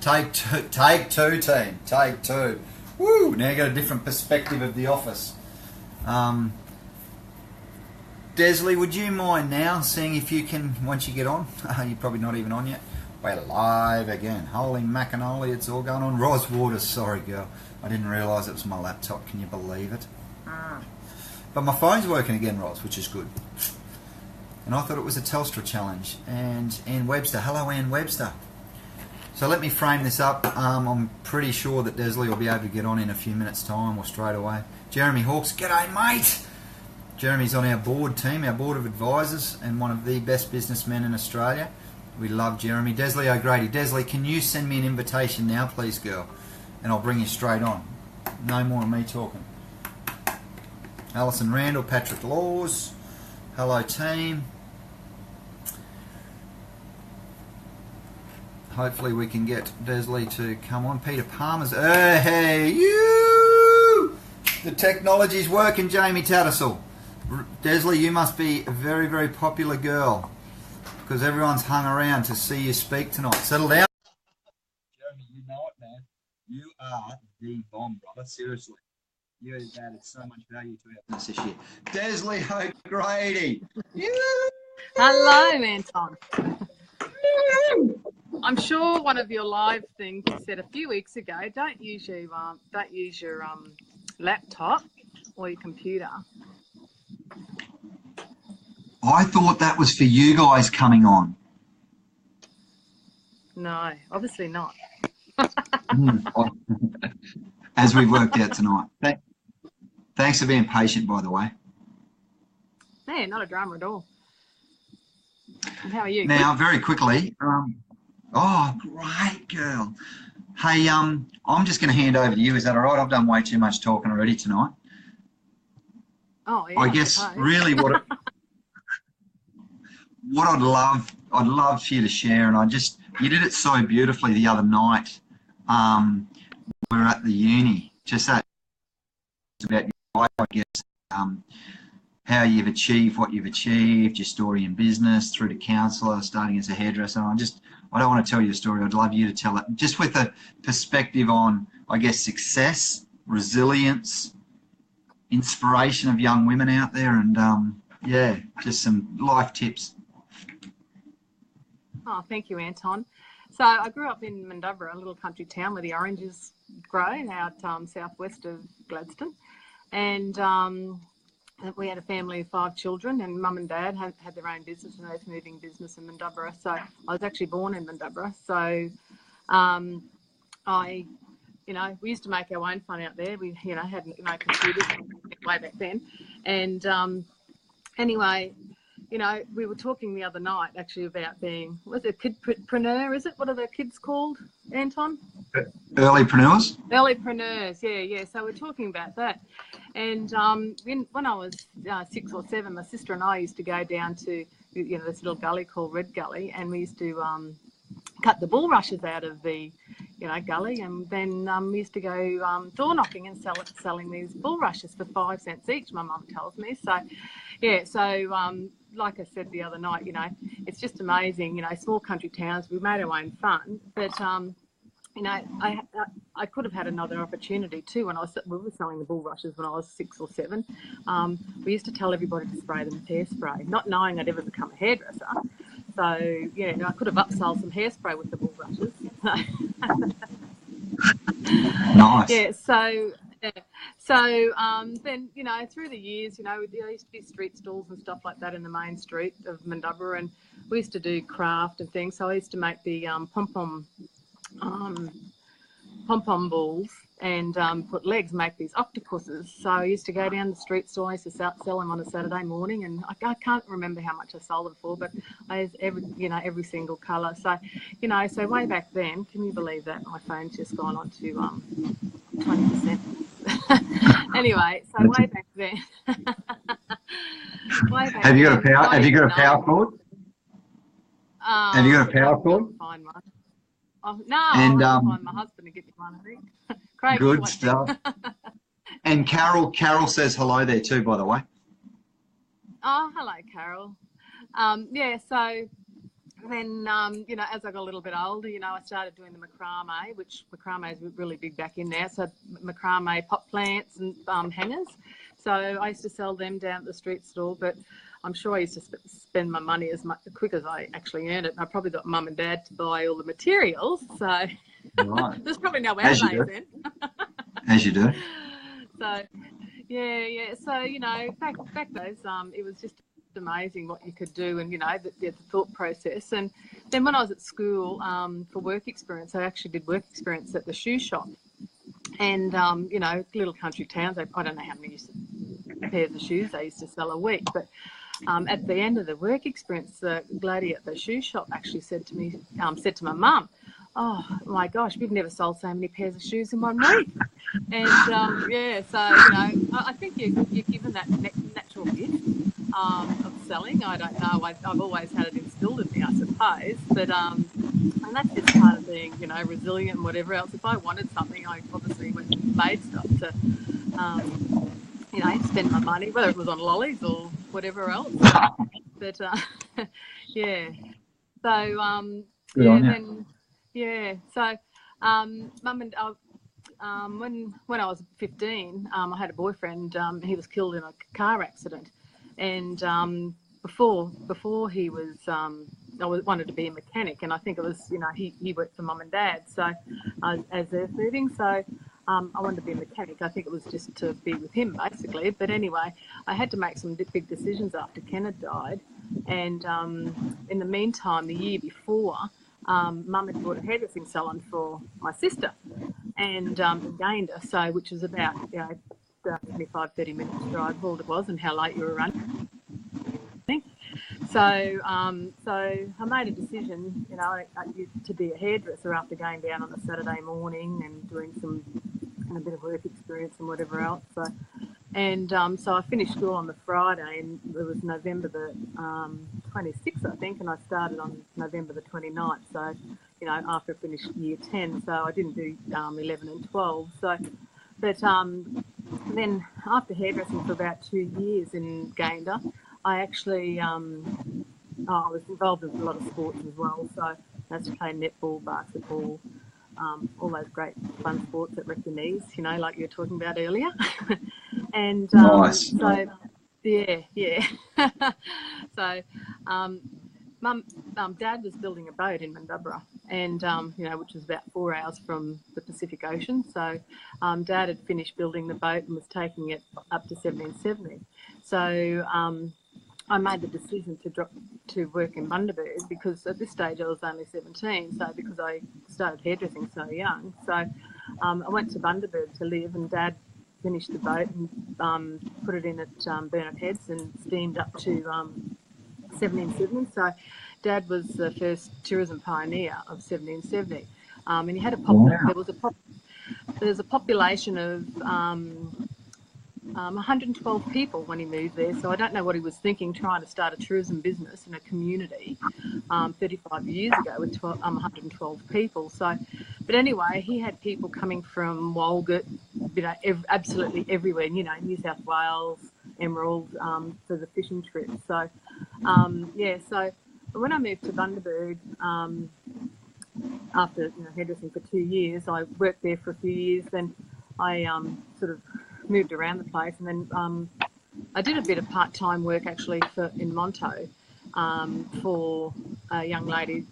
Take two, team. Take two. Woo! Now you got a different perspective of the office. Desley, would you mind now seeing if you can, once you get on, you're probably not even on yet. We're live again. Holy macanoli, it's all going on. Ros Waters, sorry girl. I didn't realise it was my laptop. Can you believe it? But my phone's working again, Ros, which is good. And I thought it was a Telstra challenge. And Ann Webster. Hello, Ann Webster. So let me frame this up. I'm pretty sure that Desley will be able to get on in a few minutes' time or straight away. Jeremy Hawkes, g'day, mate. Jeremy's on our board team, our board of advisors, and one of the best businessmen in Australia. We love Jeremy. Desley O'Grady. Desley, can you send me an invitation now, please, girl? And I'll bring you straight on. No more of me talking. Alison Randall, Patrick Laws. Hello, team. Hopefully we can get Desley to come on. Peter Palmer's... Hey, you! The technology's working, Jamie Tattersall. Desley, you must be a very, very popular girl because everyone's hung around to see you speak tonight. Settle down. Jeremy, you know it, man. You are the bomb, brother. Seriously. You have added so much value to our business this year. Desley O'Grady. Hello, Anton. I'm sure one of your live things you said a few weeks ago, don't use your laptop or your computer. I thought that was for you guys coming on. No, obviously not. As we've worked out tonight. Thanks for being patient, by the way. Yeah, not a drama at all. And how are you? Now, very quickly, oh, great girl. Hey, I'm just going to hand over to you. Is that all right? I've done way too much talking already tonight. Oh, yeah. I guess really what I'd love for you to share, and you did it so beautifully the other night. We were at the uni, just that about your life, I guess, how you've achieved what you've achieved, your story in business, through to counsellor, starting as a hairdresser. I don't want to tell you a story. I'd love you to tell it, just with a perspective on, I guess, success, resilience, inspiration of young women out there, and yeah, just some life tips. Oh, thank you, Anton. So I grew up in Mandurah, a little country town where the oranges grow out southwest of Gladstone. And we had a family of 5 children, and mum and dad had their own business and earth-moving business in Mandurah. So I was actually born in Mandurah. So we used to make our own fun out there. We, had no computers way back then. And anyway, we were talking the other night actually about being, was it kidpreneur, is it? What are the kids called, Anton? Earlypreneurs? Earlypreneurs, yeah. So we're talking about that. And when I was 6 or 7, my sister and I used to go down to, this little gully called Red Gully, and we used to cut the bulrushes out of the, gully, and then we used to go door knocking and selling these bulrushes for 5 cents each, my mum tells me. So, yeah, like I said the other night, it's just amazing, small country towns, we made our own fun, but, I could have had another opportunity too when we were selling the bulrushes when I was 6 or 7. We used to tell everybody to spray them with hairspray, not knowing I'd ever become a hairdresser. So, I could have upsold some hairspray with the bulrushes. Nice. Yeah, so... Yeah. So then, through the years, there used to be street stalls and stuff like that in the main street of Mandurah, and we used to do craft and things. So I used to make the pom-pom balls and put legs, make these octopuses. So I used to go down the street stall. I used to sell them on a Saturday morning, and I can't remember how much I sold them for, but I used every single colour. So, so way back then, can you believe that my phone's just gone on to 20%? Anyway, so way back then. Have you got a power? Have you got a power cord? Have you got a power cord? Find one. Oh, no, and, I'll find my husband to get me one, I think. Craig, good stuff. And Carol says hello there too, by the way. Oh, hello, Carol. Yeah, so then, you know, as I got a little bit older, you know, I started doing the macrame, which macrame is really big back in now. So macrame pot plants and hangers. So I used to sell them down at the street stall, but I'm sure I used to spend my money as quick as I actually earned it. I probably got mum and dad to buy all the materials. So Right. there's probably no As you outlays do. then. As you do. So, yeah. So, you know, back those, it was just amazing what you could do, and you know the thought process. And then when I was at school for work experience, I actually did work experience at the shoe shop. And you know, little country towns, I don't know how many pairs of shoes they used to sell a week, but at the end of the work experience, the lady at the shoe shop actually said to me, said to my mum, "Oh my gosh, we've never sold so many pairs of shoes in 1 week." And yeah, so you know, I think you're given that natural gift of selling. I don't know. I've always had it instilled in me, I suppose. But and that's just part of being, you know, resilient and whatever else. If I wanted something, I obviously went and made stuff to, you know, spend my money, whether it was on lollies or whatever else. But yeah. So Good yeah, on you. then yeah. So mum and when I was 15, I had a boyfriend. He was killed in a car accident, and before he was, I wanted to be a mechanic, and I think it was, you know, he worked for mum and dad, so as they're moving, so I wanted to be a mechanic. I think it was just to be with him basically. But anyway, I had to make some big decisions after Ken had died, and in the meantime, the year before, mum had bought a hairdressing salon for my sister, and in Gayndah, so which was about, you know, 25-30 minutes drive, all it was, and how late you were running. So so I made a decision, you know, to be a hairdresser after going down on a Saturday morning and doing a bit of work experience and whatever else. So, and so I finished school on the Friday, and it was November the 26th, I think, and I started on November the 29th. So, you know, after I finished year 10, so I didn't do 11 and 12. So, but then after hairdressing for about 2 years in Gayndah, I actually I was involved in a lot of sports as well. So I used to play netball, basketball, all those great fun sports that wreck your knees, you know, like you were talking about earlier. And Nice. so, yeah. So, Dad was building a boat in Mandurah, and you know, which was about 4 hours from the Pacific Ocean. So, Dad had finished building the boat and was taking it up to 1770. So, I made the decision to drop to work in Bundaberg, because at this stage I was only 17. So, because I started hairdressing so young, so I went to Bundaberg to live, and Dad finished the boat and put it in at Burnett Heads and steamed up to 1770. So Dad was the first tourism pioneer of 1770, and he had there's a population of 112 people when he moved there. So I don't know what he was thinking, trying to start a tourism business in a community 35 years ago with 112 people. So, but anyway, he had people coming from Walgett, you know, absolutely everywhere, you know, New South Wales, Emerald, for the fishing trips. So, yeah, so when I moved to Bundaberg, after, you know, hairdressing for 2 years, I worked there for a few years. Then I sort of moved around the place, and then I did a bit of part-time work actually in Monto for a young lady.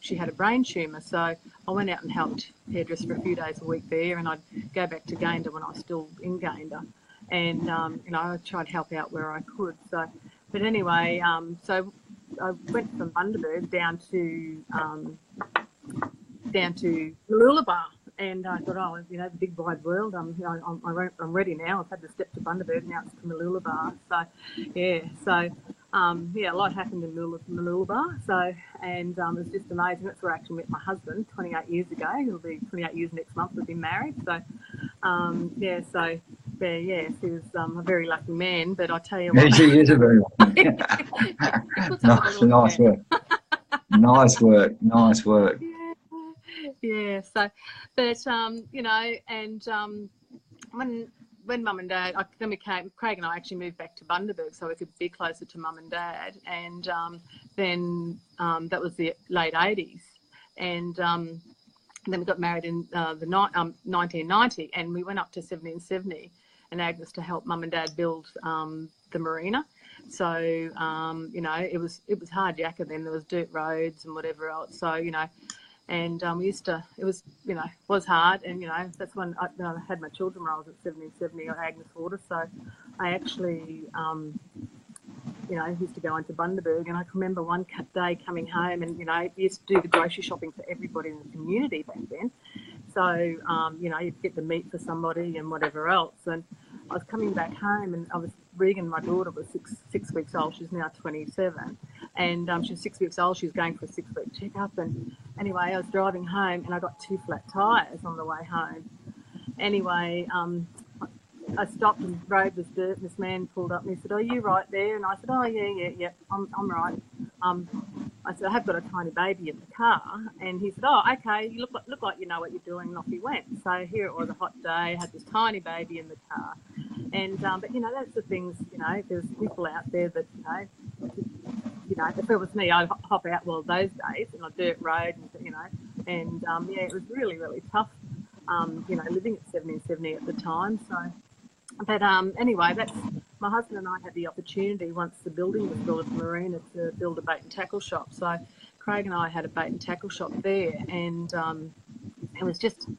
She had a brain tumour, so I went out and helped hairdress for a few days a week there, and I'd go back to Gayndah when I was still in Gayndah, and you know, I tried to help out where I could. So, but anyway, so I went from Bundaberg down to Mooloolaba. And I thought, oh, you know, the big wide world. You know, I'm ready now. I've had to step to Bundaberg, now it's to Mooloolaba. So, yeah. So, yeah, a lot happened in Mooloolaba. So, and it was just amazing. That's where I actually met my husband 28 years ago. It'll be 28 years next month. We've been married. So, yeah. So, yeah, he was a very lucky man. But I tell you what, He is a very lucky man. Nice work. Nice work. Nice work. Yeah. So, but you know, and when when Mum and Dad, then Craig and I actually moved back to Bundaberg so we could be closer to Mum and Dad, and then that was the late 80s, and then we got married in 1990, and we went up to 1770 and Agnes to help Mum and Dad build the marina. So you know, it was hard yakka then. There was dirt roads and whatever else. So you know. And we used to, it was, you know, was hard. And, you know, that's when I had my children when I was at 1770 at Agnes Water. So I actually, you know, used to go into Bundaberg. And I can remember one day coming home and, you know, used to do the grocery shopping for everybody in the community back then. So, you know, you'd get the meat for somebody and whatever else. And I was coming back home and Regan, my daughter, was six weeks old. She's now 27. And she was 6 weeks old. She was going for a 6-week checkup. And anyway, I was driving home and I got 2 flat tyres on the way home. Anyway, I stopped and the road was dirt, and this man pulled up and he said, "Are you right there?" And I said, "Oh, yeah, I'm right." I said, "I have got a tiny baby in the car." And he said, "Oh, okay, you look like you know what you're doing," and off he went. So here it was, a hot day, I had this tiny baby in the car. And, but, you know, that's the things, you know, there's people out there that, you know, if it was me, I'd hop out, well, those days, on a dirt road, and, you know, and, yeah, it was really, really tough, you know, living at 1770 at the time. So, but anyway, that's, my husband and I had the opportunity, once the building was built at the marina, to build a bait and tackle shop. So Craig and I had a bait and tackle shop there, and it was just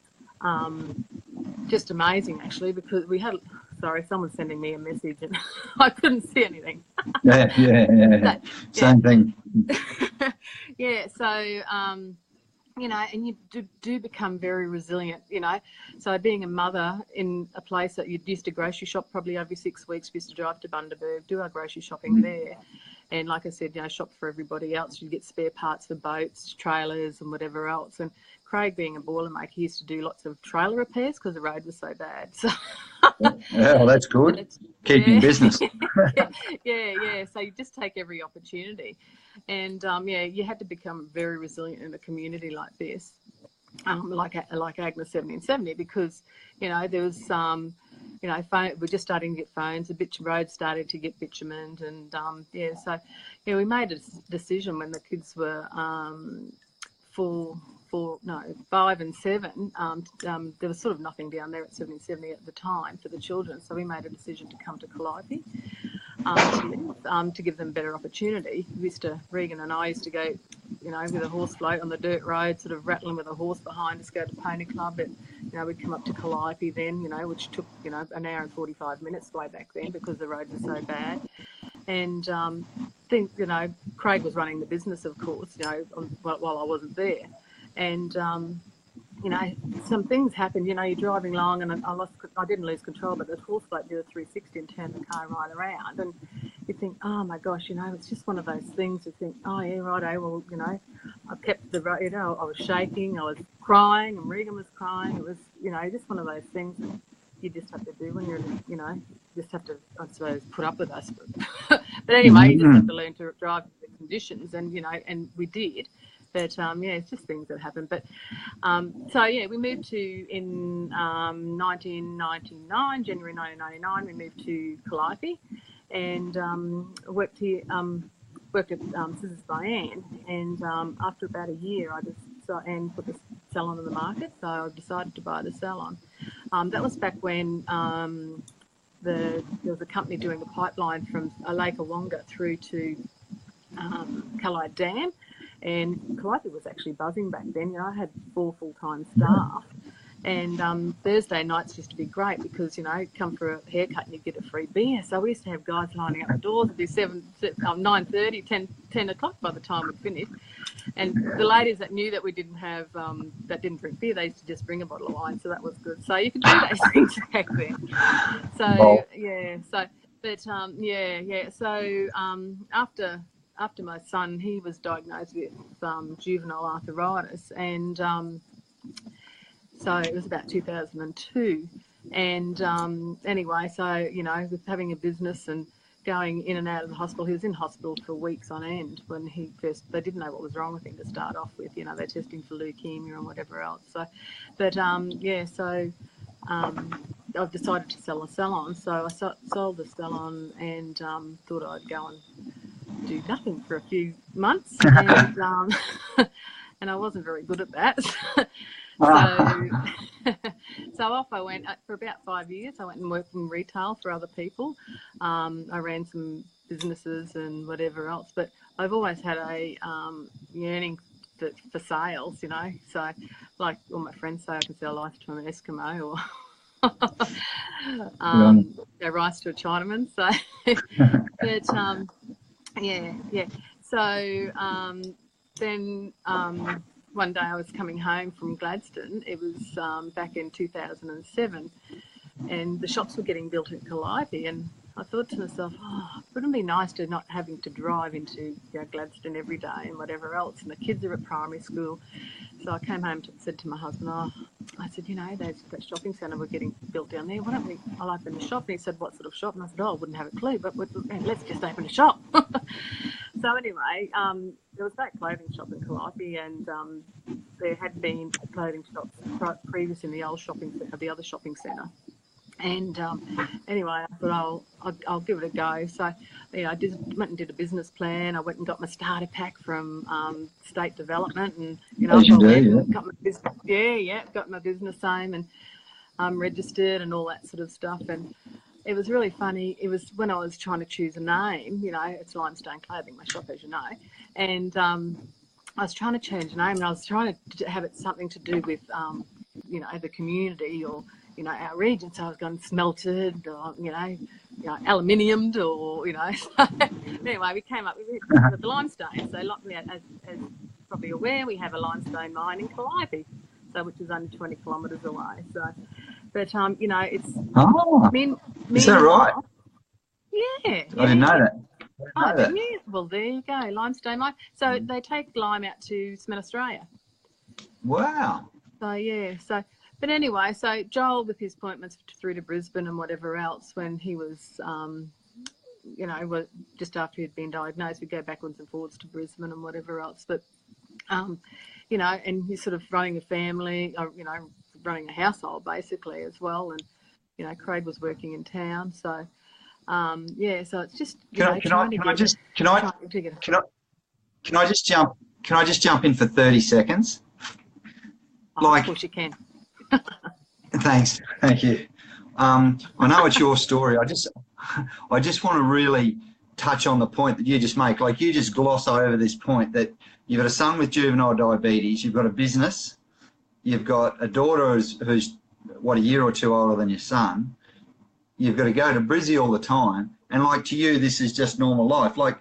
amazing, actually, because we had, sorry, someone's sending me a message and I couldn't see anything. Yeah. Same thing. Yeah, so, you know, and you do become very resilient, you know. So being a mother in a place that you used to grocery shop probably every 6 weeks, we used to drive to Bundaberg, do our grocery shopping there. And like I said, you know, shop for everybody else. You get spare parts for boats, trailers and whatever else. And Craig, being a boilermaker, he used to do lots of trailer repairs because the road was so bad. So yeah, well, that's good. Keeping business. yeah. So you just take every opportunity. And, yeah, you had to become very resilient in a community like this, like Agnes 1770, because, you know, there was, you know, we're just starting to get phones, the road started to get bitumened, and, yeah, so, yeah, we made a decision when the kids were 5 and 7, there was sort of nothing down there at 1770 at the time for the children, so we made a decision to come to Calliope to give them better opportunity. Regan and I used to go, you know, with a horse float on the dirt road, sort of rattling with a horse behind us, go to Pony Club, and, you know, we'd come up to Calliope then, you know, which took, you know, an hour and 45 minutes way back then because the road was so bad. And think, you know, Craig was running the business, of course, you know, while I wasn't there. And, you know, some things happened, you know, you're driving along and I didn't lose control, but the horse float did a 360 and turned the car right around. And you think, oh my gosh, you know, it's just one of those things you think, oh yeah, righto, well, you know, I kept the road, you know, I was shaking, I was crying, and Regan was crying. It was, you know, just one of those things that you just have to do when you're, you know, just have to, I suppose, put up with us. But anyway, you just have to learn to drive the conditions, and, you know, and we did. But, yeah, it's just things that happen. But, so, yeah, we moved in 1999, January 1999, we moved to Calliope and worked at Scissors by Anne. And after about a year, Anne put the salon on the market, so I decided to buy the salon. That was back when there was a company doing a pipeline from Lake Awonga through to Callide Dam. And Calliope was actually buzzing back then. You know, I had 4 full-time staff, and Thursday nights used to be great because, you know, come for a haircut and you get a free beer. So we used to have guys lining up the doors. It'd be 9:30, 10 o'clock by the time we'd finished. And the ladies that knew that we didn't have, that didn't drink beer, they used to just bring a bottle of wine. So that was good. So you could do those things back then. So, yeah. So, but, yeah. So after my son, he was diagnosed with juvenile arthritis, and so it was about 2002. And anyway, so, you know, with having a business and going in and out of the hospital, he was in hospital for weeks on end when they didn't know what was wrong with him to start off with. You know, they're testing for leukemia and whatever else. So, but yeah, so I've decided to sell a salon. So I sold the salon and thought I'd go and do nothing for a few months, and and I wasn't very good at that. So off I went. For about 5 years I went and worked in retail for other people. I ran some businesses and whatever else, but I've always had a yearning for sales, you know. So like all my friends say, I can sell ice to an Eskimo or rice to a Chinaman. So but yeah. So then one day I was coming home from Gladstone. It was back in 2007, and the shops were getting built in Calliope, and I thought to myself, wouldn't it be nice to not having to drive into Gladstone every day and whatever else, and the kids are at primary school. So I came home and said to my husband, I said, you know, there's that shopping centre we're getting built down there. Why don't I'll open a shop? And he said, what sort of shop? And I said, I wouldn't have a clue, but let's just open a shop. So anyway, there was that clothing shop in Calliope, and there had been clothing shops previous in the old shopping centre, the other shopping centre. And anyway, I thought I'll give it a go. So, you know, I went and did a business plan. I went and got my starter pack from State Development, and you know, got my business, got my business name and registered and all that sort of stuff. And it was really funny. It was when I was trying to choose a name. You know, it's Limestone Clothing, my shop, as you know, and I was trying to change a name, and I was trying to have it something to do with you know, the community or, you know, our region. So I was going smelted or, you know, aluminiumed or, you know. So anyway, we came up with the limestone. So as probably aware, we have a limestone mine in Calliope, so which is only 20 kilometres away. So, but, you know, it's... Is that right? Yeah. I didn't know that. Didn't you? Well, there you go, limestone mine. So they take lime out to Cement Australia. Wow. So, yeah, but anyway, so Joel, with his appointments through to Brisbane and whatever else, when he was, you know, just after he'd been diagnosed, we'd go backwards and forwards to Brisbane and whatever else. But, you know, and he's sort of running a family, you know, running a household basically as well. And, you know, Craig was working in town. So, yeah, so it's just, Can I just jump in for 30 seconds? Of course you can. Thanks. Thank you. I know it's your story. I just want to really touch on the point that you just make. Like, you just gloss over this point that you've got a son with juvenile diabetes, you've got a business, you've got a daughter who's what, a year or two older than your son. You've got to go to Brizzy all the time, and like, to you, this is just normal life. Like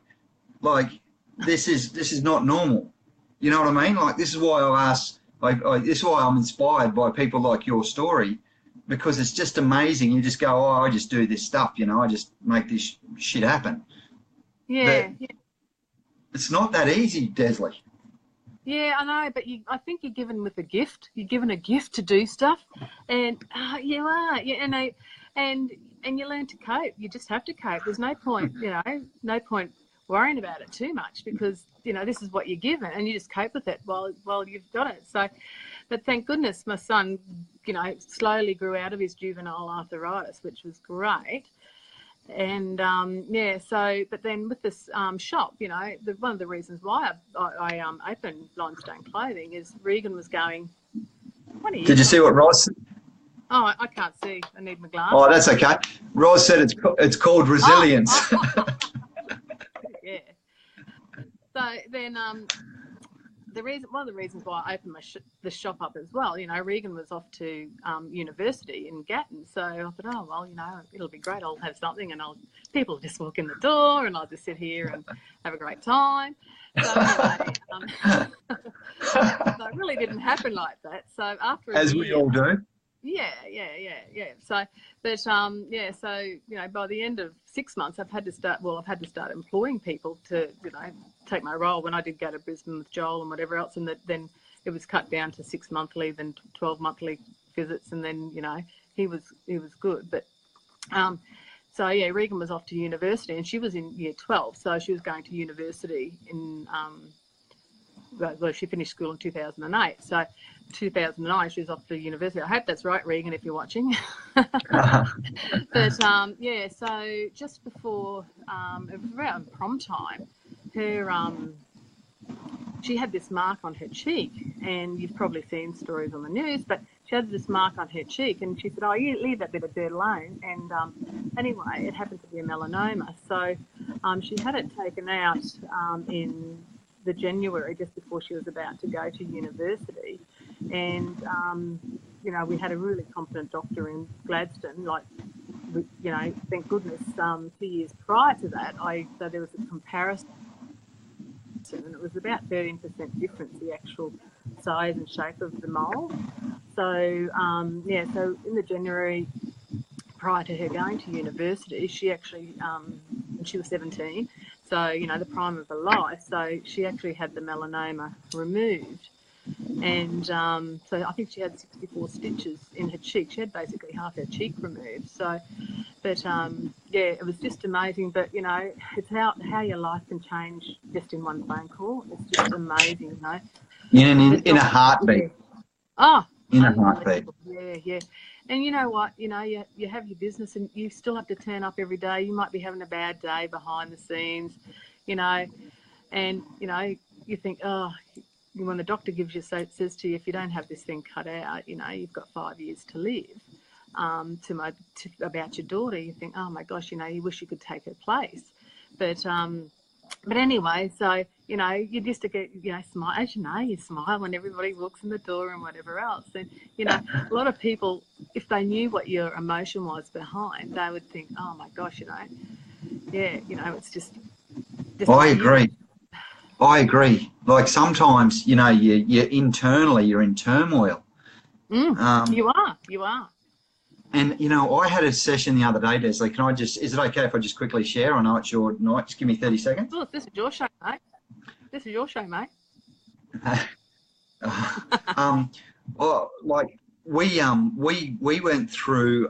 this is not normal. You know what I mean? Like, this is why I ask. This is why I'm inspired by people like your story, because it's just amazing. You just go, I just do this stuff, you know, I just make this shit happen. Yeah. It's not that easy, Desley. Yeah, I know, but I think you're given with a gift. You're given a gift to do stuff, and you are, and you learn to cope. You just have to cope. There's no point, you know, no point worrying about it too much, because, you know, this is what you're given, and you just cope with it while you've got it. So, but thank goodness my son, you know, slowly grew out of his juvenile arthritis, which was great. And yeah, so, but then with this shop, you know, one of the reasons why I opened Limestone Clothing is Regan was going, what are you Did you see what Roz said? Oh, I can't see. I need my glasses. Oh, that's okay. Roz said it's called resilience. Yeah. So then one of the reasons why I opened the shop up as well, you know, Regan was off to university in Gatton, so I thought, oh well, you know, it'll be great. I'll have something, and people just walk in the door, and I'll just sit here and have a great time. So anyway, so it really didn't happen like that. So after a year, we all do. Yeah. So, but yeah, so, you know, by the end of 6 months, I've had to start employing people to, you know, take my role. When I did go to Brisbane with Joel and whatever else, and then it was cut down to 6 monthly, then 12 monthly visits, and then, you know, he was good. But so yeah, Regan was off to university, and she was in year 12, so she was going to university in well, she finished school in 2008. So 2009, she was off to university. I hope that's right, Regan, if you're watching. But yeah, so just before, it was around prom time, she had this mark on her cheek, and you've probably seen stories on the news, but she had this mark on her cheek, and she said, oh, you leave that bit of dirt alone. And anyway, it happened to be a melanoma. So she had it taken out in the January, just before she was about to go to university. And, you know, we had a really competent doctor in Gladstone, like, you know, thank goodness, 2 years prior to that, so there was a comparison, and it was about 13% difference, the actual size and shape of the mole. So, yeah, so in the January prior to her going to university, she actually, she was 17, so, you know, the prime of her life, so she actually had the melanoma removed. And so I think she had 64 stitches in her cheek. She had basically half her cheek removed. So, but yeah, it was just amazing. But, you know, it's how your life can change just in one phone call. It's just amazing, you know. In a heartbeat. Yeah. Oh, in a heartbeat. Yeah, yeah. And you know what? You know, you have your business and you still have to turn up every day. You might be having a bad day behind the scenes, you know, and, you know, you think, oh, when the doctor gives you, says to you, if you don't have this thing cut out, you know, you've got 5 years to live. About your daughter, you think, oh my gosh, you know, you wish you could take her place. But anyway, so, you know, you just to get, you know, smile, as you know, you smile when everybody walks in the door and whatever else. And, you know, a lot of people, if they knew what your emotion was behind, they would think, oh my gosh, you know, yeah, you know, it's just I agree. I agree. Like sometimes, you know, you're internally, you're in turmoil. You are. And, you know, I had a session the other day, Desley. Can I just, is it okay if I just quickly share? I know it's your night. Just give me 30 seconds. Look, this is your show, mate. This is your show, mate. Well, like we went through,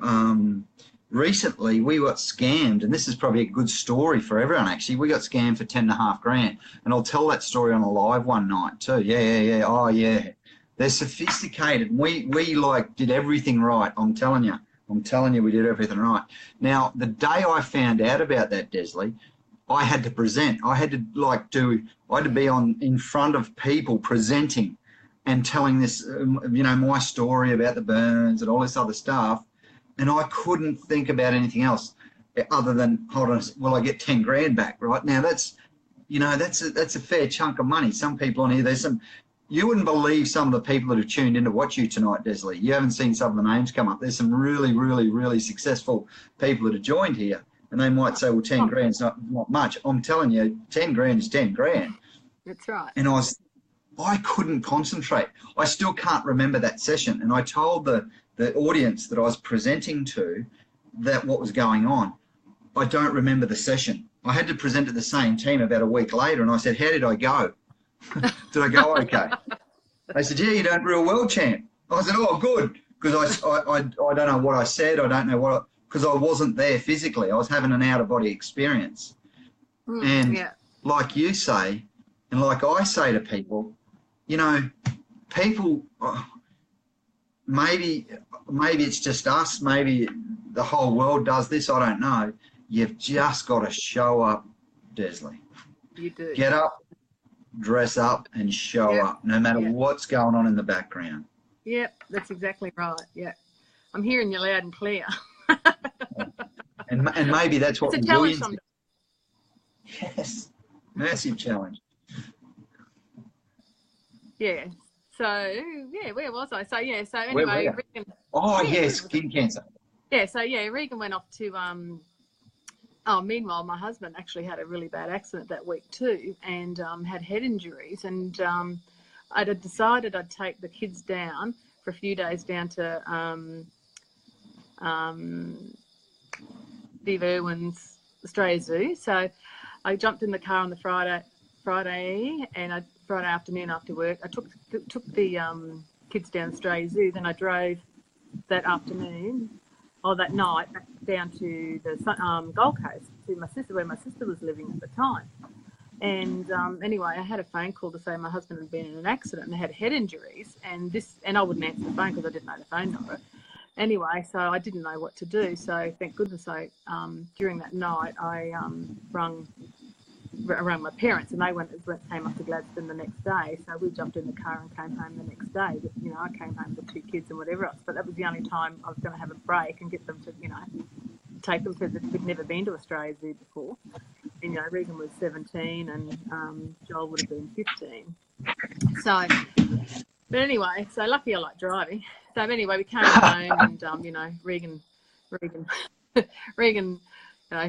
recently we got scammed, and this is probably a good story for everyone actually. We got scammed for 10.5 grand, and I'll tell that story on a live one night too. Yeah. Oh yeah, they're sophisticated. We like did everything right. I'm telling you we did everything right. Now the day I found out about that, Desley, I had to present. I had to be in front of people presenting and telling this, you know, my story about the burns and all this other stuff. And I couldn't think about anything else other than, hold on, will I get 10 grand back, right? Now that's, you know, that's a fair chunk of money. Some people on here, you wouldn't believe some of the people that have tuned in to watch you tonight, Desley. You haven't seen some of the names come up. There's some really, really, really successful people that have joined here. And they might say, well, 10 grand's not much. I'm telling you, 10 grand is 10 grand. That's right. And I couldn't concentrate. I still can't remember that session. And I told the audience that I was presenting to that what was going on. I don't remember the session. I had to present to the same team about a week later, and I said, how did I go? Did I go okay? They said, yeah, you done real well, champ. I said, oh, good, because I don't know what I said. I don't know because I wasn't there physically. I was having an out-of-body experience. And like you say, and like I say to people, you know, people... Maybe it's just us. Maybe the whole world does this. I don't know. You've just got to show up, Desley. You do. Get up, dress up, and show up, no matter what's going on in the background. Yep, that's exactly right. Yeah, I'm hearing you loud and clear. and maybe that's what it's a challenge. Yes, massive challenge. Yeah. So, yeah, where was I? So, yeah, so anyway. Regan, yes, skin cancer. Yeah, so, yeah, Regan went off to, meanwhile, my husband actually had a really bad accident that week too and had head injuries. And I'd decided I'd take the kids down for a few days down to Steve Irwin's Australia Zoo. So I jumped in the car on the Friday and Friday afternoon after work, I took the kids down to Australia Zoo. Then I drove that night back down to the Gold Coast to my sister, where my sister was living at the time. And anyway, I had a phone call to say my husband had been in an accident and they had head injuries, and I wouldn't answer the phone because I didn't know the phone number. Anyway, so I didn't know what to do. So thank goodness during that night I rang my parents, and they came up to Gladstone the next day. So we jumped in the car and came home the next day. But, I came home with 2 kids and whatever else. But that was the only time I was going to have a break and get them to, take them, because we'd never been to Australia Zoo before. And, Regan was 17 and Joel would have been 15. So, but anyway, so lucky I like driving. So anyway, we came home and, Regan,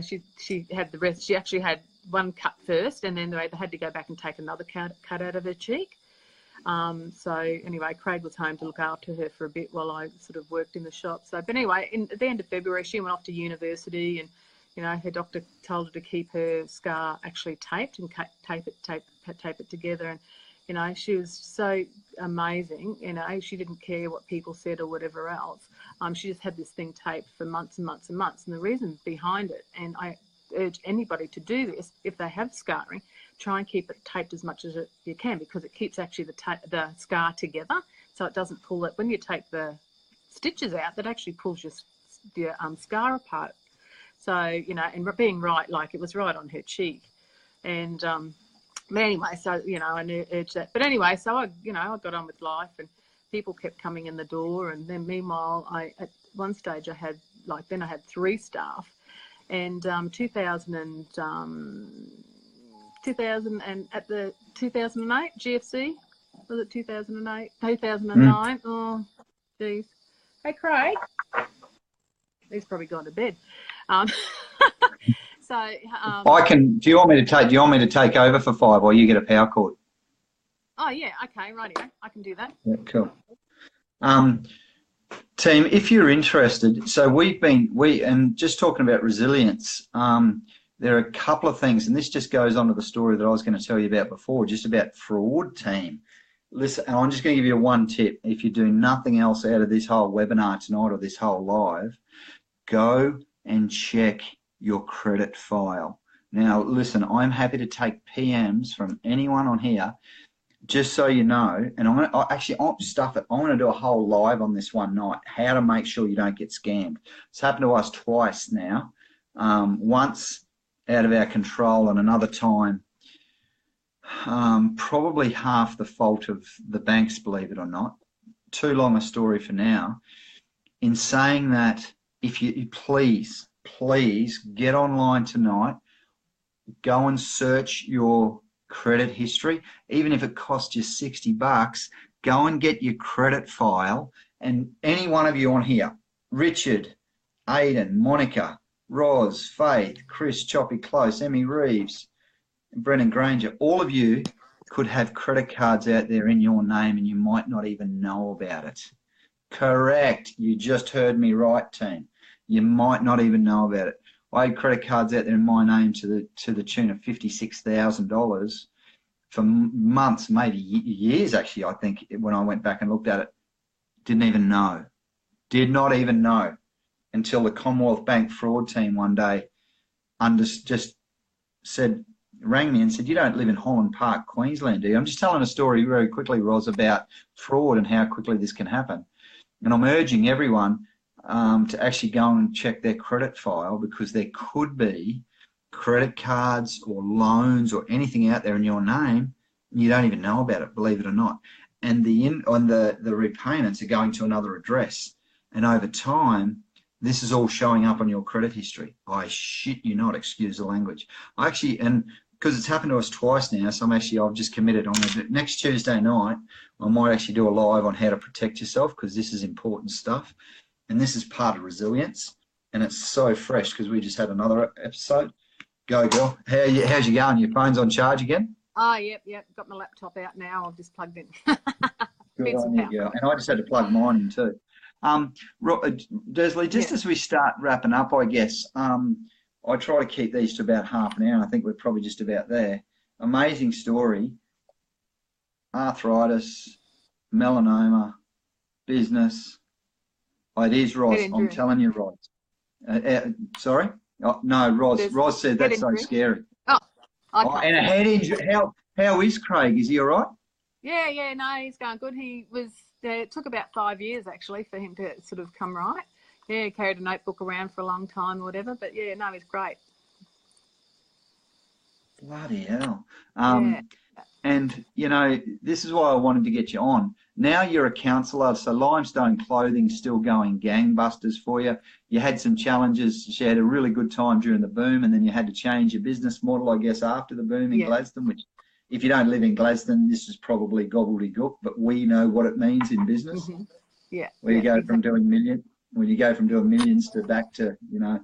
she had the rest. She actually had one cut first, and then they had to go back and take another cut out of her cheek. So anyway, Craig was home to look after her for a bit while I sort of worked in the shop. So, but anyway, at the end of February, she went off to university, and her doctor told her to keep her scar actually taped and tape it together. And she was so amazing. She didn't care what people said or whatever else. She just had this thing taped for months and months and months. And the reason behind it, and I urge anybody to do this if they have scarring, try and keep it taped as much as you can, because it keeps actually the scar together, so it doesn't pull it. When you take the stitches out, that actually pulls your scar apart. So, and being right, like it was right on her cheek. And but anyway, so, I urge that. But anyway, so I got on with life, and people kept coming in the door. And then meanwhile, at one stage I had 3 staff. And 2000 and at the 2008 GFC, was it 2008, 2009? Oh, geez. Hey, Craig. He's probably gone to bed. So I can. Do you want me to take over for 5, or you get a power cord? Oh yeah, okay, rightio. I can do that. Yeah, cool. Team, if you're interested, so and just talking about resilience, there are a couple of things, and this just goes on to the story that I was going to tell you about before, just about fraud, team. Listen, and I'm just going to give you one tip. If you do nothing else out of this whole webinar tonight or this whole live, go and check your credit file. Now, listen, I'm happy to take PMs from anyone on here, just so you know, and I'm going to do a whole live on this one night, how to make sure you don't get scammed. It's happened to us twice now, once out of our control, and another time probably half the fault of the banks, believe it or not. Too long a story for now. In saying that, if you please get online tonight, go and search your credit history. Even if it costs you $60, go and get your credit file. And any one of you on here, Richard, Aidan, Monica, Roz, Faith, Chris, Choppy Close, Emmy Reeves, Brennan Granger, all of you could have credit cards out there in your name and you might not even know about it. Correct. You just heard me right, team. You might not even know about it. I had credit cards out there in my name to the tune of $56,000 for months, maybe years actually, I think, when I went back and looked at it. Did not even know until the Commonwealth Bank fraud team one day rang me and said, "You don't live in Holland Park, Queensland, do you?" I'm just telling a story very quickly, Ros, about fraud and how quickly this can happen. And I'm urging everyone to actually go and check their credit file, because there could be credit cards or loans or anything out there in your name and you don't even know about it, believe it or not. And the repayments are going to another address. And over time, this is all showing up on your credit history. I shit you not, excuse the language. And because it's happened to us twice now, so I've just committed on it. Next Tuesday night, I might actually do a live on how to protect yourself, because this is important stuff. And this is part of resilience. And it's so fresh because we just had another episode. Go, girl. How's you going? Your phone's on charge again? Oh, yep. Got my laptop out now. I've just plugged in. Good on you, girl. And I just had to plug mine in too. Desley, just as we start wrapping up, I guess, I try to keep these to about half an hour. I think we're probably just about there. Amazing story. Arthritis, melanoma, business. It is, Roz. I'm telling you, Roz. Sorry? Oh, no, Roz. Ros said that's so scary. Oh, I Oh, can't and a see. head injury. How is Craig? Is he all right? Yeah, no, he's going good. He was. It took about 5 years actually for him to sort of come right. Yeah, he carried a notebook around for a long time or whatever. But yeah, no, he's great. Bloody hell. Yeah. And, you know, this is why I wanted to get you on. Now you're a counsellor, so Limestone Clothing's still going gangbusters for you. You had some challenges. You had a really good time during the boom, and then you had to change your business model, I guess, after the boom in Yeah. Gladstone, which, if you don't live in Gladstone, this is probably gobbledygook, but we know what it means in business. Mm-hmm. Yeah. Where you go Exactly. from doing millions to back to, you know,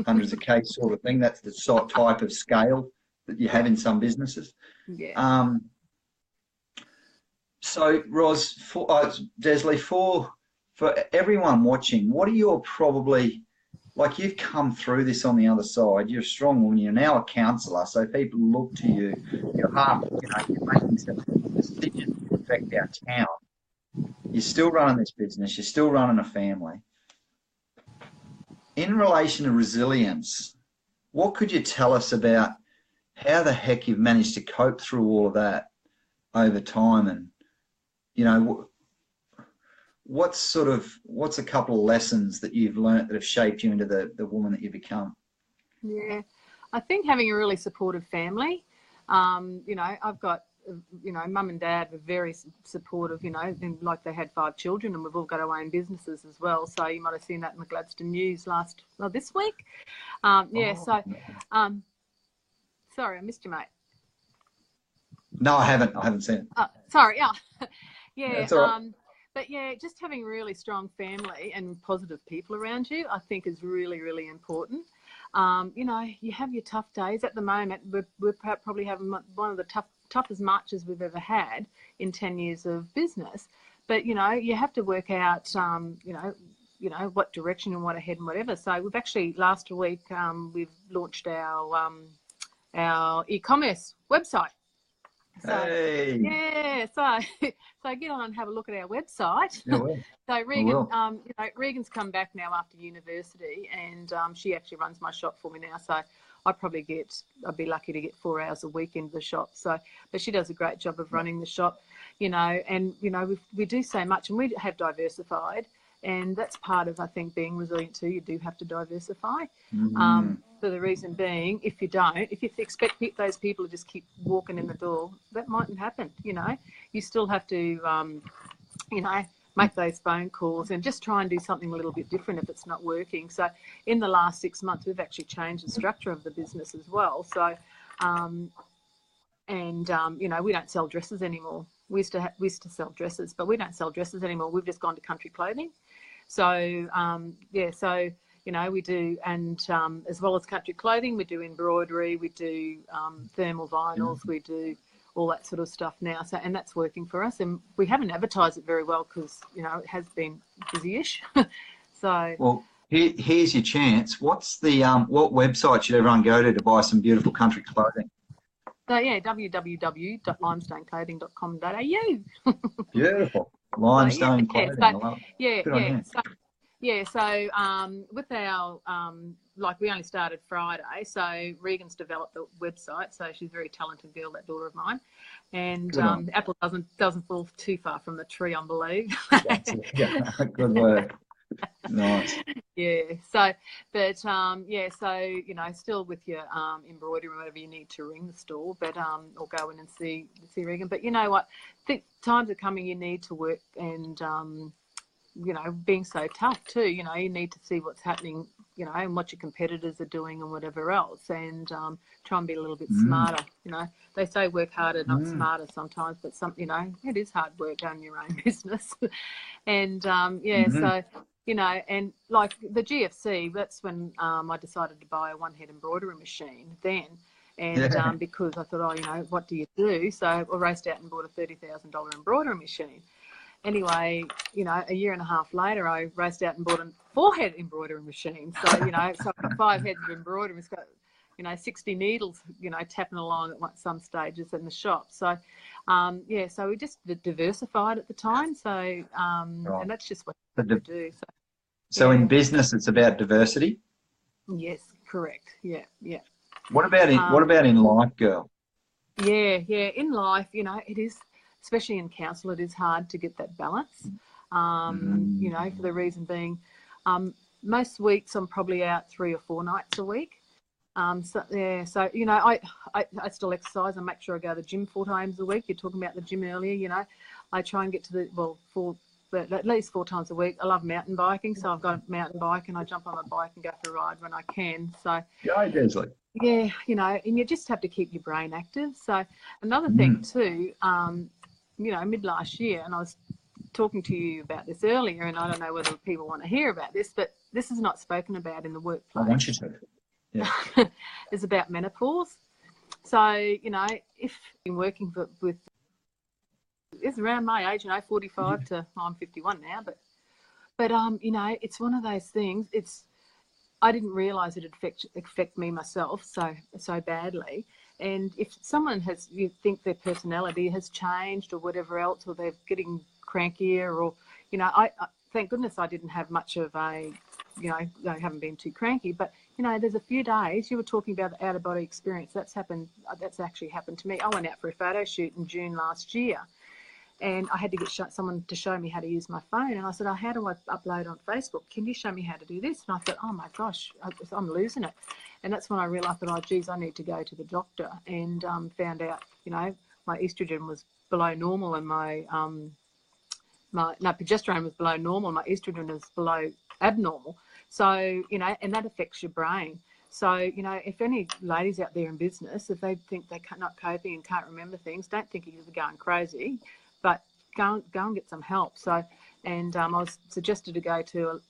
hundreds of K sort of thing. That's the sort type of scale that you have in some businesses. Yeah. So, Ros, Desley, for everyone watching, what are your probably, like, you've come through this on the other side. You're a strong woman. You're now a counsellor, so people look to you. You're you're making some decisions that affect our town. You're still running this business. You're still running a family. In relation to resilience, what could you tell us about how the heck you've managed to cope through all of that over time? And, you know, what's a couple of lessons that you've learnt that have shaped you into the woman that you've become? Yeah. I think having a really supportive family. You know, I've got, you know, mum and dad were very supportive, you know, and like they had 5 children and we've all got our own businesses as well. So you might have seen that in the Gladstone News this week. Sorry, I missed you, mate. No, I haven't seen it. Oh, sorry. Yeah. Yeah. That's all right. But yeah, just having a really strong family and positive people around you, I think is really, really important. You know, you have your tough days. At the moment, we're probably having one of the toughest marches we've ever had in 10 years of business. But, you know, you have to work out, you know, what direction and what ahead and whatever. So we've actually, last week, we've launched our e-commerce website. So, hey. Yeah, so get on and have a look at our website. Yeah, well, So Regan, you know, Regan's come back now after university, and she actually runs my shop for me now. So I'd be lucky to get 4 hours a week into the shop. So, but she does a great job of running the shop, you know, and you know we do so much, and we have diversified, and that's part of, I think, being resilient too. You do have to diversify. For the reason being, if you expect those people to just keep walking in the door, that mightn't happen. You know, you still have to, you know, make those phone calls and just try and do something a little bit different if it's not working. So in the last 6 months, we've actually changed the structure of the business as well. So, you know, we don't sell dresses anymore. We used to sell dresses, but we don't sell dresses anymore. We've just gone to country clothing. So, so, you know, we do, and as well as country clothing, we do embroidery, we do thermal vinyls, we do all that sort of stuff now. So, and that's working for us. And we haven't advertised it very well because, you know, it has been busy-ish. So, well, here's your chance. What's the what website should everyone go to buy some beautiful country clothing? So yeah, www.limestoneclothing.com.au. Beautiful. Limestone clothing. So with our, like we only started Friday, so Regan's developed the website, so she's a very talented girl, that daughter of mine. And the apple doesn't fall too far from the tree, I believe. Yeah, good work. Nice. Yeah. So, but so you know, still with your embroidery or whatever you need to ring the store, but or go in and see Regan. But you know what? I think times are coming. You need to work and you know, being so tough too. You know, you need to see what's happening. You know, and what your competitors are doing and whatever else, and try and be a little bit smarter. You know, they say work harder, not smarter sometimes, but you know, it is hard work doing your own business. And so. You know, and like the GFC, that's when I decided to buy a one-head embroidery machine then. And because I thought, oh, you know, what do you do? So I raced out and bought a $30,000 embroidery machine. Anyway, you know, a year and a half later, I raced out and bought a 4-head embroidery machine. So, you know, so I've got 5 heads of embroidery. It's got, you know, 60 needles, you know, tapping along at some stages in the shop. So, so we just diversified at the time. So, and that's just what we do. So in business, it's about diversity? Yes, correct. Yeah. What about in life, girl? Yeah, in life, it is, especially in council, it is hard to get that balance. For the reason being, most weeks I'm probably out 3 or 4 nights a week. I still exercise. I make sure I go to the gym 4 times a week. You're talking about the gym earlier. I try and get to at least 4 times a week. I love mountain biking, so I've got a mountain bike and I jump on my bike and go for a ride when I can. So Go, Desley. yeah, and you just have to keep your brain active. So another thing too, mid last year, and I was talking to you about this earlier, and I don't know whether people want to hear about this, but this is not spoken about in the workplace. I want you to. Yeah. It's about menopause. So, if you've been working with, it's around my age, 45 to, I'm 51 now, but it's one of those things. I didn't realise it'd affect me myself so badly. And if someone you think their personality has changed or whatever else, or they're getting crankier, or, I thank goodness I didn't have much of a, I haven't been too cranky, but, there's a few days, you were talking about the out-of-body experience. That's actually happened to me. I went out for a photo shoot in June last year, and I had to get someone to show me how to use my phone. And I said, how do I upload on Facebook? Can you show me how to do this? And I thought, oh my gosh, I'm losing it. And that's when I realised that, I need to go to the doctor, and found out, my estrogen was below normal, and my progesterone was below normal. My estrogen was below abnormal. So, and that affects your brain. So, if any ladies out there in business, if they think they're not coping and can't remember things, don't think you're going crazy, but go and get some help. So, and I was suggested to go to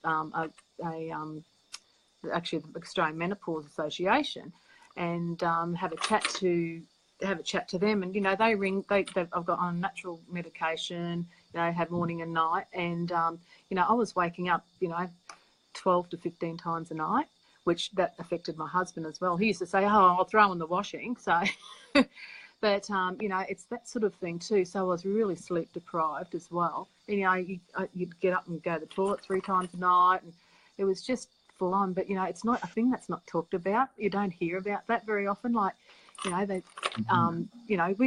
actually the Australian Menopause Association, and have a chat to them. And they ring. I've got on natural medication. Have morning and night, and I was waking up 12 to 15 times a night, which that affected my husband as well. He used to say, I'll throw in the washing. So, but, it's that sort of thing too. So I was really sleep deprived as well. And, you'd get up and go to the toilet 3 times a night, and it was just full on. But, it's not a thing that's not talked about. You don't hear about that very often. Like, we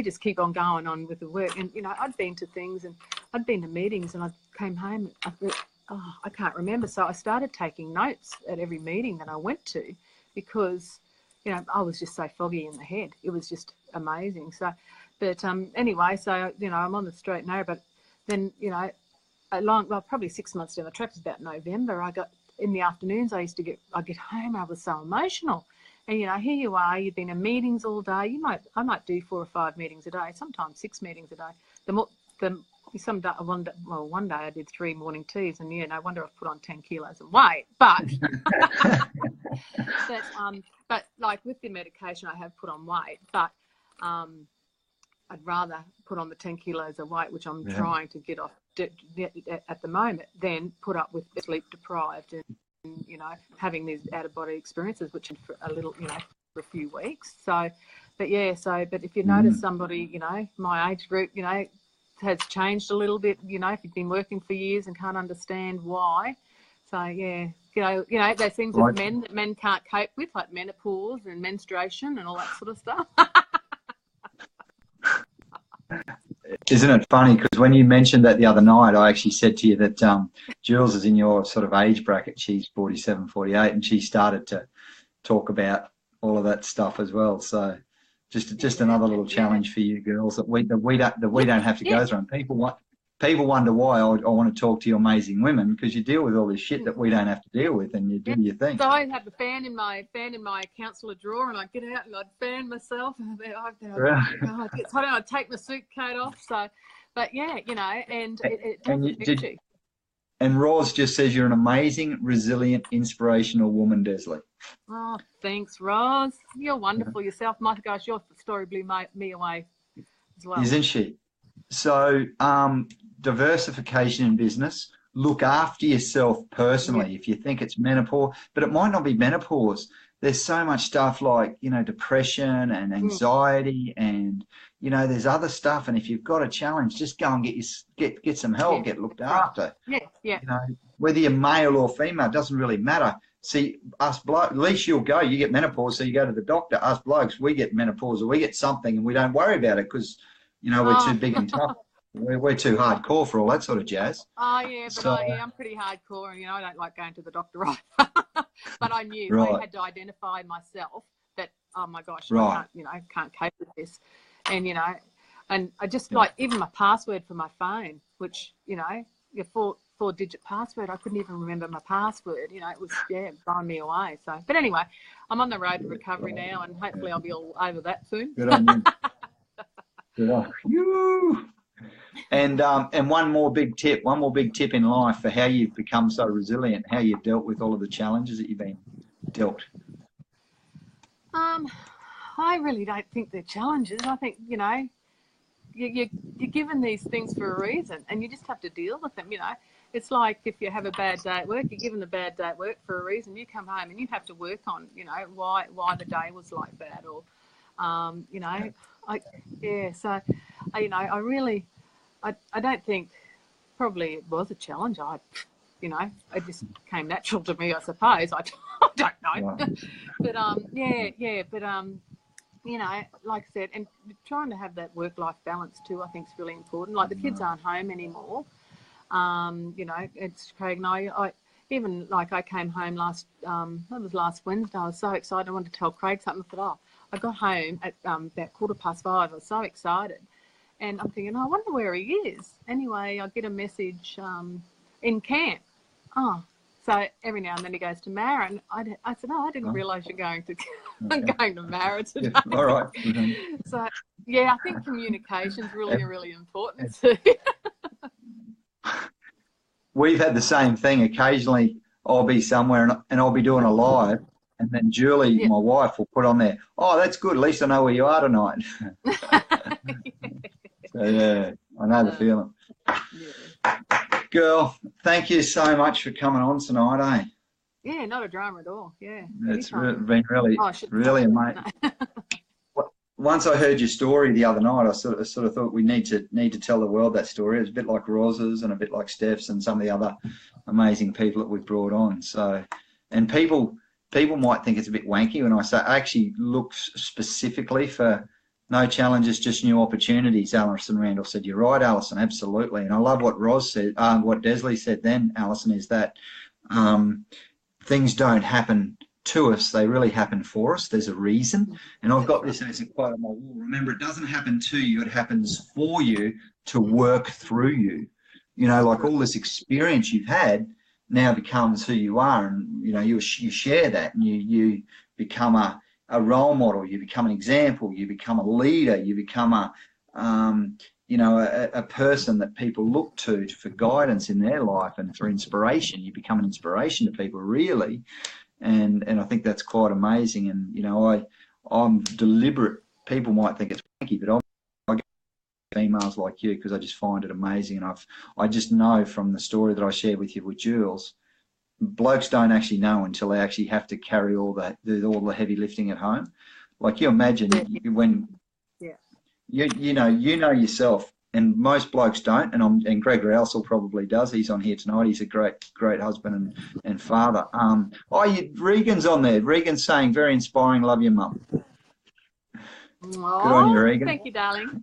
just keep on going on with the work. And, I'd been to things, and I'd been to meetings, and I came home and I thought, I can't remember. So I started taking notes at every meeting that I went to, because, I was just so foggy in the head. It was just amazing. So, but anyway, so, I'm on the straight and narrow. But then, probably 6 months down the track, it was about November, in the afternoons, I'd get home, I was so emotional. And, here you are, you've been in meetings all day. I might do 4 or 5 meetings a day, sometimes 6 meetings a day. One day I did 3 morning teas, and no wonder I've put on 10 kilos of weight. But, but like with the medication, I have put on weight. But I'd rather put on the 10 kilos of weight, which I'm trying to get off at the moment, than put up with sleep deprived and having these out of body experiences, which for a little, for a few weeks. So, but if you notice somebody, my age group, has changed a little bit, if you've been working for years and can't understand why. So those things with men that men can't cope with, like menopause and menstruation and all that sort of stuff. Isn't it funny? Because when you mentioned that the other night, I actually said to you that Jules is in your sort of age bracket. She's 47, 48, and she started to talk about all of that stuff as well. So just another little challenge for you girls that we don't have to go through. And people wonder why I want to talk to you amazing women, because you deal with all this shit that we don't have to deal with, and you do your thing. So I have a fan in my counsellor drawer, and I get out and I'd fan myself, and I'd take my suit coat off. So, but and it does affect you. And Roz just says you're an amazing, resilient, inspirational woman, Desley. Oh, thanks, Roz. You're wonderful yourself. My gosh, your story blew me away as well. Isn't she? So, diversification in business. Look after yourself personally. If you think it's menopause, but it might not be menopause. There's so much stuff like, depression and anxiety, and, there's other stuff. And if you've got a challenge, just go and get some help, get looked after. Yeah. Whether you're male or female, it doesn't really matter. See, us blokes, at least you'll go. You get menopause, so you go to the doctor. Us blokes, we get menopause or we get something, and we don't worry about it because, you know, we're too big and tough. We're too hardcore for all that sort of jazz. Oh yeah, but So, I'm pretty hardcore, and I don't like going to the doctor either. But I knew I had to identify myself that, oh my gosh, I can't cope with this, and and I just like even my password for my phone, which your four-digit password, I couldn't even remember my password. It was blowing me away. So, but anyway, I'm on the road to recovery now, and hopefully I'll be all over that soon. Good on you. Good on you. And one more big tip in life for how you've become so resilient, how you've dealt with all of the challenges that you've been dealt. I really don't think they're challenges. I think you're given these things for a reason, and you just have to deal with them. It's like if you have a bad day at work, you're given a bad day at work for a reason. You come home and you have to work on why the day was like that, or I don't think probably it was a challenge. It just came natural to me, I suppose. I don't know. Right. But like I said, and trying to have that work-life balance too, I think is really important. Like the kids aren't home anymore. It's Craig and I even like I came home last Wednesday. I was so excited. I wanted to tell Craig something. I thought, I got home at about 5:15. I was so excited. And I'm thinking, I wonder where he is. Anyway, I get a message in camp. Oh, so every now and then he goes to Mara, and I said, I didn't realise you're going to going to Mara today. Yeah, all right. So I think communication is really important too. We've had the same thing. Occasionally, I'll be somewhere and I'll be doing a live, and then Julie, my wife, will put on there, "Oh, that's good. At least I know where you are tonight." So, I know the feeling. Yeah. Girl, thank you so much for coming on tonight, eh? Yeah, not a drama at all. Yeah. It's been really amazing. Once I heard your story the other night, I sort of thought we need to tell the world that story. It's a bit like Roz's and a bit like Steph's and some of the other amazing people that we've brought on. So, and people might think it's a bit wanky when I say I actually look specifically for no challenges, just new opportunities. Alison Randall said, "You're right, Alison, absolutely." And I love what Roz said, what Desley said then, Alison, is that things don't happen to us, they really happen for us. There's a reason. And I've got this as a quote on my wall. Remember, it doesn't happen to you, it happens for you to work through you. Like all this experience you've had now becomes who you are, and you share that, and you become a role model, you become an example, you become a leader, you become a person that people look to for guidance in their life and for inspiration. You become an inspiration to people, really. And I think that's quite amazing. And, I'm deliberate. People might think it's wanky, but I get females like you because I just find it amazing. And I just know from the story that I shared with you with Jules, blokes don't actually know until they actually have to carry all the heavy lifting at home. Like you imagine when you know yourself, and most blokes don't. And Greg Rousel probably does. He's on here tonight. He's a great husband and father. Regan's on there. Regan's saying very inspiring. Love your mum. Good on you, Regan. Thank you, darling.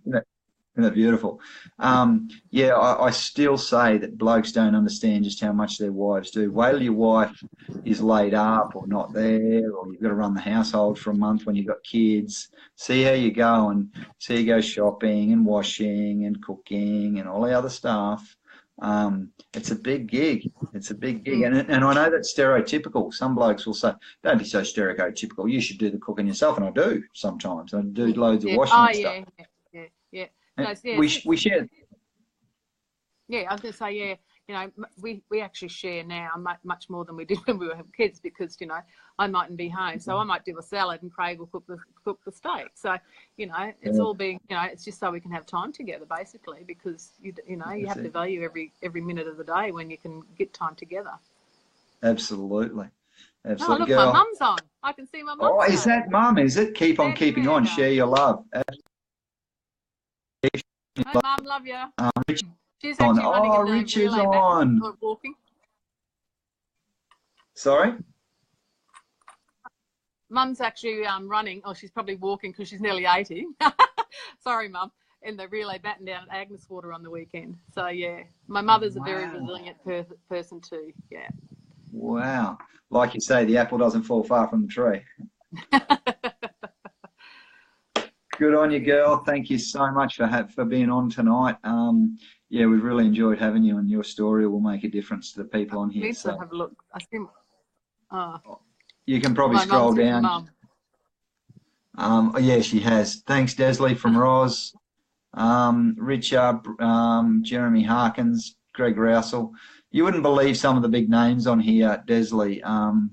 Isn't that beautiful? I still say that blokes don't understand just how much their wives do. Wait till your wife is laid up or not there, or you've got to run the household for a month when you've got kids. See how you go, and see you go shopping and washing and cooking and all the other stuff. It's a big gig. It's a big gig. And I know that's stereotypical. Some blokes will say, don't be so stereotypical. You should do the cooking yourself. And I do sometimes. I do loads of washing and stuff. Yeah. We share. Yeah, I was going to say, we actually share now much more than we did when we were kids, because I mightn't be home, so I might do a salad and Craig will cook the steak. So it's all being it's just so we can have time together, basically, because you have to value every minute of the day when you can get time together. Absolutely. Oh, look, my mum's on. I can see my mum. Oh, is that mum? Is it? Keep on keeping on. Share your love. Hi, Mum, love you. She's on. actually running Rich is on. Walking. Sorry? Mum's actually running. Oh, she's probably walking because she's nearly 80. Sorry, Mum. In the relay baton down at Agnes Water on the weekend. So yeah, my mother's a very resilient person too. Yeah. Wow. Like you say, the apple doesn't fall far from the tree. Good on you, girl. Thank you so much for being on tonight. Yeah, we've really enjoyed having you, and your story will make a difference to the people on here. Need to have a look. I think. You can probably scroll down. Yeah, she has. Thanks, Desley from Roz. Richard, Jeremy Harkins, Greg Rousel. You wouldn't believe some of the big names on here, Desley,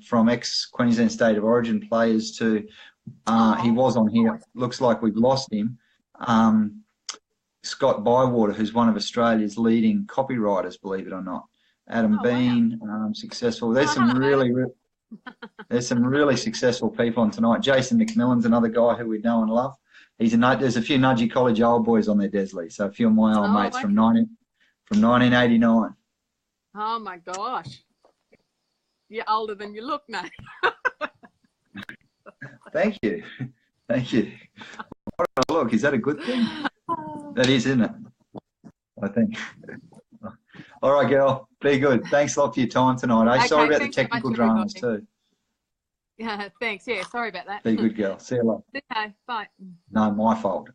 from ex-Queensland State of Origin players to, he was on here. Looks like we've lost him. Scott Bywater, who's one of Australia's leading copywriters, believe it or not. Adam Bean, successful. There's some really successful people on tonight. Jason McMillan's another guy who we know and love. There's a few nudgy college old boys on there, Desley. So a few of my old mates from 1989. Oh my gosh, you're older than you look, mate. Thank you. Look, is that a good thing? That is, isn't it? I think. All right, girl. Be good. Thanks a lot for your time tonight. Okay, sorry about the technical dramas too. Yeah, thanks. Yeah, sorry about that. Be good, girl. See you later. Okay, bye. No, my fault.